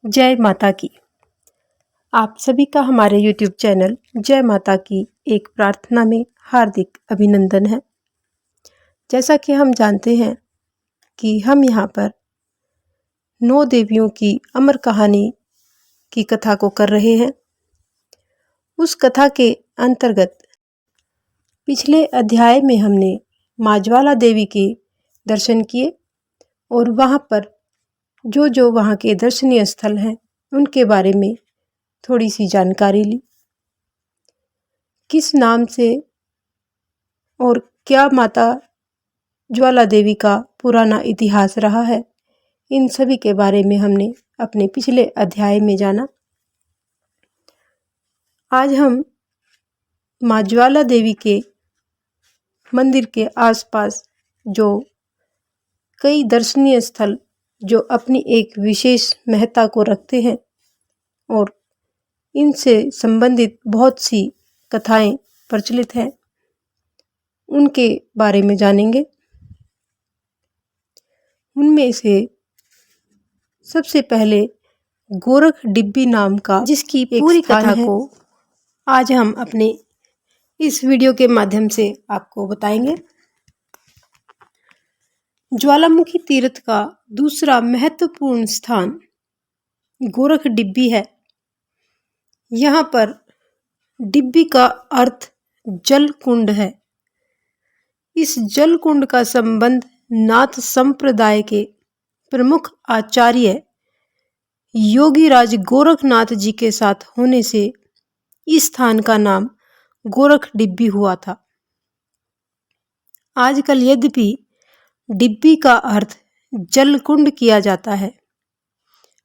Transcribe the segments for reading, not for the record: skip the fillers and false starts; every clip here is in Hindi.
जय माता की। आप सभी का हमारे YouTube चैनल जय माता की एक प्रार्थना में हार्दिक अभिनंदन है। जैसा कि हम जानते हैं कि हम यहाँ पर 9 देवियों की अमर कहानी की कथा को कर रहे हैं। उस कथा के अंतर्गत पिछले अध्याय में हमने माँ ज्वाला देवी के दर्शन किए और वहाँ पर जो वहाँ के दर्शनीय स्थल हैं उनके बारे में थोड़ी सी जानकारी ली। किस नाम से और क्या माता ज्वाला देवी का पुराना इतिहास रहा है, इन सभी के बारे में हमने अपने पिछले अध्याय में जाना। आज हम माँ ज्वाला देवी के मंदिर के आसपास जो कई दर्शनीय स्थल जो अपनी एक विशेष महत्ता को रखते हैं और इनसे संबंधित बहुत सी कथाएं प्रचलित हैं, उनके बारे में जानेंगे। उनमें से सबसे पहले गोरख डिब्बी नाम का, जिसकी पूरी कथा को आज हम अपने इस वीडियो के माध्यम से आपको बताएंगे। ज्वालामुखी तीर्थ का दूसरा महत्वपूर्ण स्थान गोरख डिब्बी है। यहाँ पर डिब्बी का अर्थ जल कुंड है। इस जल कुंड का संबंध नाथ संप्रदाय के प्रमुख आचार्य योगीराज गोरखनाथ जी के साथ होने से इस स्थान का नाम गोरख डिब्बी हुआ था। आजकल यद्यपि डिब्बी का अर्थ जल कुंड किया जाता है,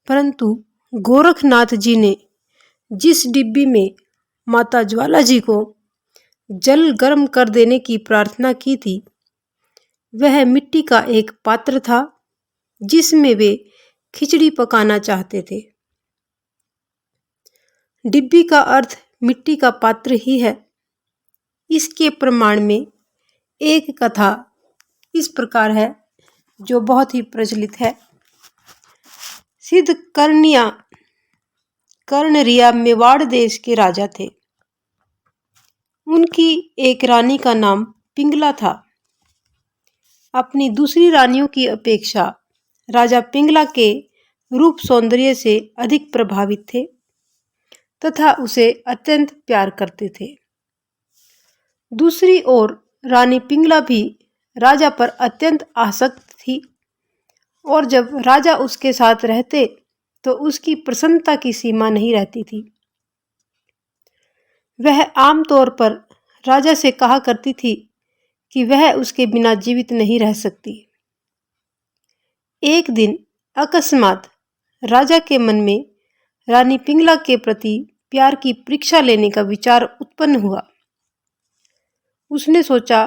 परंतु गोरखनाथ जी ने जिस डिब्बी में माता ज्वाला जी को जल गर्म कर देने की प्रार्थना की थी, वह मिट्टी का एक पात्र था जिसमें वे खिचड़ी पकाना चाहते थे। डिब्बी का अर्थ मिट्टी का पात्र ही है। इसके प्रमाण में एक कथा इस प्रकार है जो बहुत ही प्रचलित है। सिद्ध कर्णरिया मेवाड़ देश के राजा थे। उनकी एक रानी का नाम पिंगला था। अपनी दूसरी रानियों की अपेक्षा राजा पिंगला के रूप सौंदर्य से अधिक प्रभावित थे तथा उसे अत्यंत प्यार करते थे। दूसरी ओर रानी पिंगला भी राजा पर अत्यंत आसक्त थी और जब राजा उसके साथ रहते तो उसकी प्रसन्नता की सीमा नहीं रहती थी। वह आमतौर पर राजा से कहा करती थी कि वह उसके बिना जीवित नहीं रह सकती। एक दिन अकस्मात राजा के मन में रानी पिंगला के प्रति प्यार की परीक्षा लेने का विचार उत्पन्न हुआ। उसने सोचा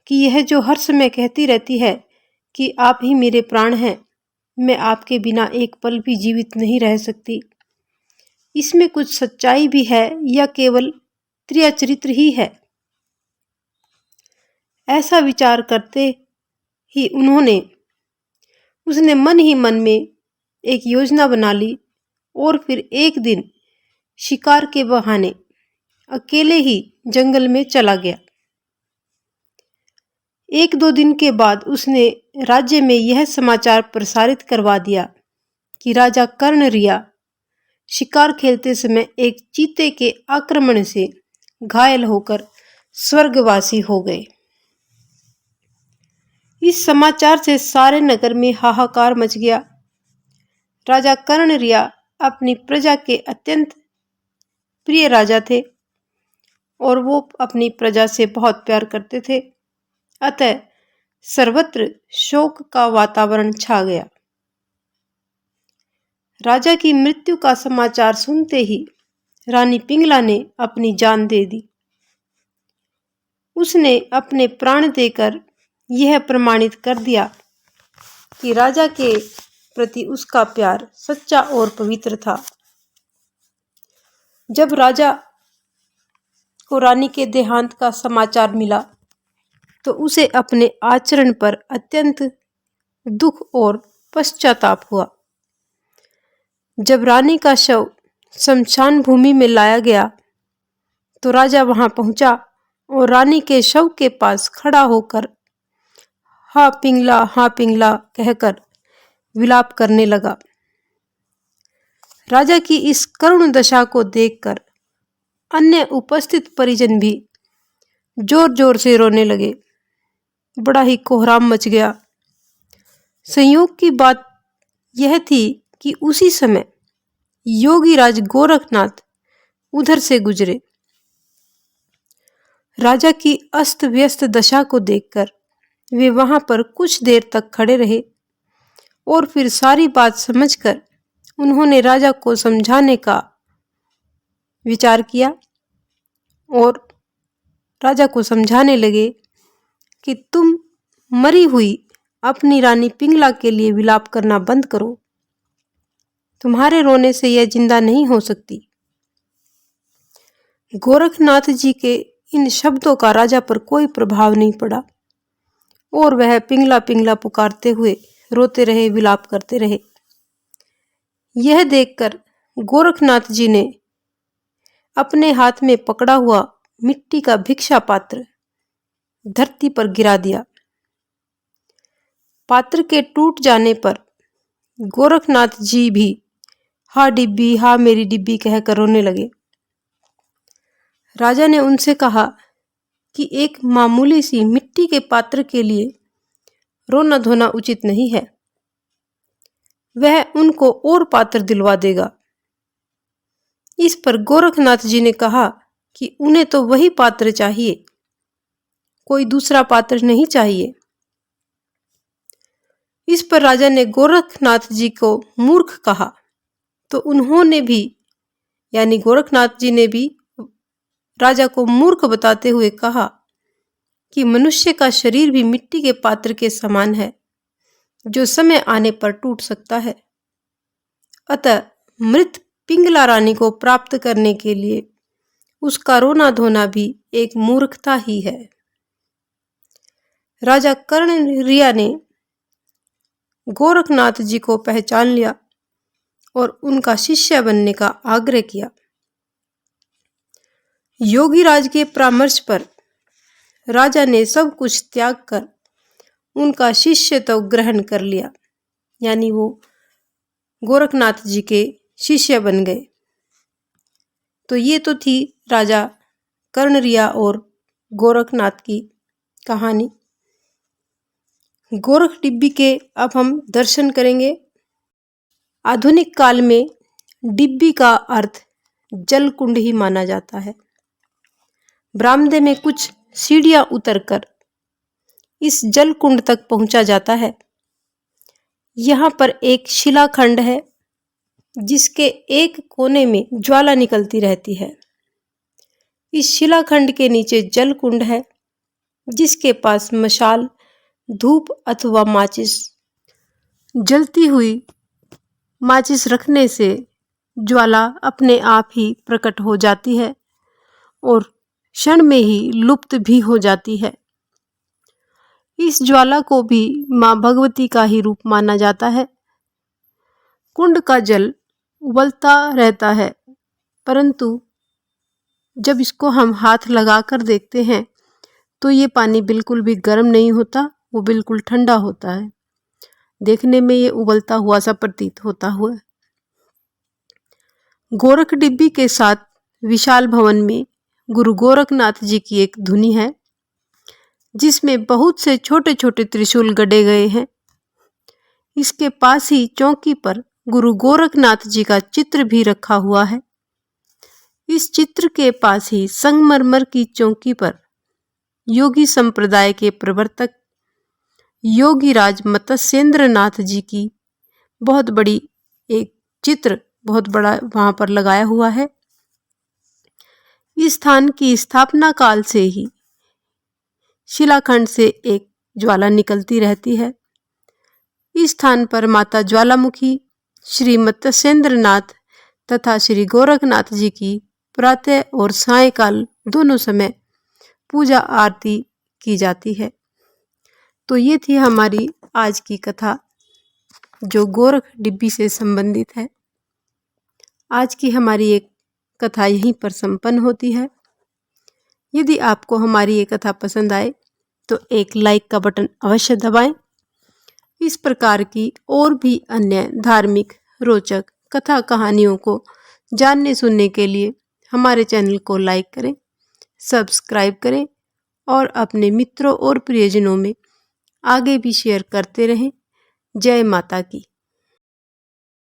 कि यह जो हर समय कहती रहती है कि आप ही मेरे प्राण हैं, मैं आपके बिना एक पल भी जीवित नहीं रह सकती, इसमें कुछ सच्चाई भी है या केवल त्रिया चरित्र ही है। ऐसा विचार करते ही उसने मन ही मन में एक योजना बना ली और फिर एक दिन शिकार के बहाने अकेले ही जंगल में चला गया। 1-2 दिन के बाद उसने राज्य में यह समाचार प्रसारित करवा दिया कि राजा कर्णरिया शिकार खेलते समय एक चीते के आक्रमण से घायल होकर स्वर्गवासी हो गए। इस समाचार से सारे नगर में हाहाकार मच गया। राजा कर्णरिया अपनी प्रजा के अत्यंत प्रिय राजा थे और वो अपनी प्रजा से बहुत प्यार करते थे। अतः सर्वत्र शोक का वातावरण छा गया। राजा की मृत्यु का समाचार सुनते ही रानी पिंगला ने अपनी जान दे दी। उसने अपने प्राण देकर यह प्रमाणित कर दिया कि राजा के प्रति उसका प्यार सच्चा और पवित्र था। जब राजा को रानी के देहांत का समाचार मिला तो उसे अपने आचरण पर अत्यंत दुख और पश्चाताप हुआ। जब रानी का शव शमशान भूमि में लाया गया तो राजा वहां पहुंचा और रानी के शव के पास खड़ा होकर हा पिंगला कहकर विलाप करने लगा। राजा की इस करुण दशा को देखकर अन्य उपस्थित परिजन भी जोर जोर से रोने लगे। बड़ा ही कोहराम मच गया। संयोग की बात यह थी कि उसी समय योगीराज गोरखनाथ उधर से गुजरे। राजा की अस्त व्यस्त दशा को देखकर वे वहां पर कुछ देर तक खड़े रहे और फिर सारी बात समझकर उन्होंने राजा को समझाने का विचार किया और राजा को समझाने लगे कि तुम मरी हुई अपनी रानी पिंगला के लिए विलाप करना बंद करो। तुम्हारे रोने से यह जिंदा नहीं हो सकती। गोरखनाथ जी के इन शब्दों का राजा पर कोई प्रभाव नहीं पड़ा और वह पिंगला पिंगला पुकारते हुए रोते रहे, विलाप करते रहे। यह देखकर गोरखनाथ जी ने अपने हाथ में पकड़ा हुआ मिट्टी का भिक्षा पात्र धरती पर गिरा दिया। पात्र के टूट जाने पर गोरखनाथ जी भी हा डिब्बी, हा मेरी डिब्बी कहकर रोने लगे। राजा ने उनसे कहा कि एक मामूली सी मिट्टी के पात्र के लिए रोना धोना उचित नहीं है। वह उनको और पात्र दिलवा देगा। इस पर गोरखनाथ जी ने कहा कि उन्हें तो वही पात्र चाहिए, कोई दूसरा पात्र नहीं चाहिए। इस पर राजा ने गोरखनाथ जी को मूर्ख कहा तो उन्होंने भी यानी गोरखनाथ जी ने भी राजा को मूर्ख बताते हुए कहा कि मनुष्य का शरीर भी मिट्टी के पात्र के समान है जो समय आने पर टूट सकता है। अतः मृत पिंगला रानी को प्राप्त करने के लिए उसका रोना धोना भी एक मूर्खता ही है। राजा कर्णरिया ने गोरखनाथ जी को पहचान लिया और उनका शिष्य बनने का आग्रह किया। योगीराज के परामर्श पर राजा ने सब कुछ त्याग कर उनका शिष्य तो ग्रहण कर लिया, यानी वो गोरखनाथ जी के शिष्य बन गए। तो ये तो थी राजा कर्णरिया और गोरखनाथ की कहानी। गोरख डिब्बी के अब हम दर्शन करेंगे। आधुनिक काल में डिब्बी का अर्थ जल कुंड ही माना जाता है। बरामदे में कुछ सीढ़ियां उतरकर इस जल कुंड तक पहुंचा जाता है। यहाँ पर एक शिलाखंड है जिसके एक कोने में ज्वाला निकलती रहती है। इस शिलाखंड के नीचे जल कुंड है जिसके पास मशाल, धूप अथवा माचिस, जलती हुई माचिस रखने से ज्वाला अपने आप ही प्रकट हो जाती है और क्षण में ही लुप्त भी हो जाती है। इस ज्वाला को भी मां भगवती का ही रूप माना जाता है। कुंड का जल उबलता रहता है, परंतु जब इसको हम हाथ लगाकर देखते हैं तो ये पानी बिल्कुल भी गर्म नहीं होता, वो बिल्कुल ठंडा होता है। देखने में ये उबलता हुआ सा प्रतीत होता हुआ। गोरख डिब्बी के साथ विशाल भवन में गुरु गोरखनाथ जी की एक धुनी है जिसमें बहुत से छोटे छोटे त्रिशूल गड़े गए हैं। इसके पास ही चौकी पर गुरु गोरखनाथ जी का चित्र भी रखा हुआ है। इस चित्र के पास ही संगमरमर की चौकी पर योगी संप्रदाय के प्रवर्तक योगीराज मत्स्येंद्र नाथ जी की बहुत बड़ी एक चित्र बहुत बड़ा वहां पर लगाया हुआ है। इस स्थान की स्थापना काल से ही शिलाखंड से एक ज्वाला निकलती रहती है। इस स्थान पर माता ज्वालामुखी, श्री मत्स्येंद्र नाथ तथा श्री गोरखनाथ जी की प्रातः और सायंकाल दोनों समय पूजा आरती की जाती है। तो ये थी हमारी आज की कथा जो गोरख डिब्बी से संबंधित है। आज की हमारी एक कथा यहीं पर संपन्न होती है। यदि आपको हमारी ये कथा पसंद आए तो एक लाइक का बटन अवश्य दबाएं। इस प्रकार की और भी अन्य धार्मिक रोचक कथा कहानियों को जानने सुनने के लिए हमारे चैनल को लाइक करें, सब्सक्राइब करें और अपने मित्रों और प्रियजनों में आगे भी शेयर करते रहें। जय माता की।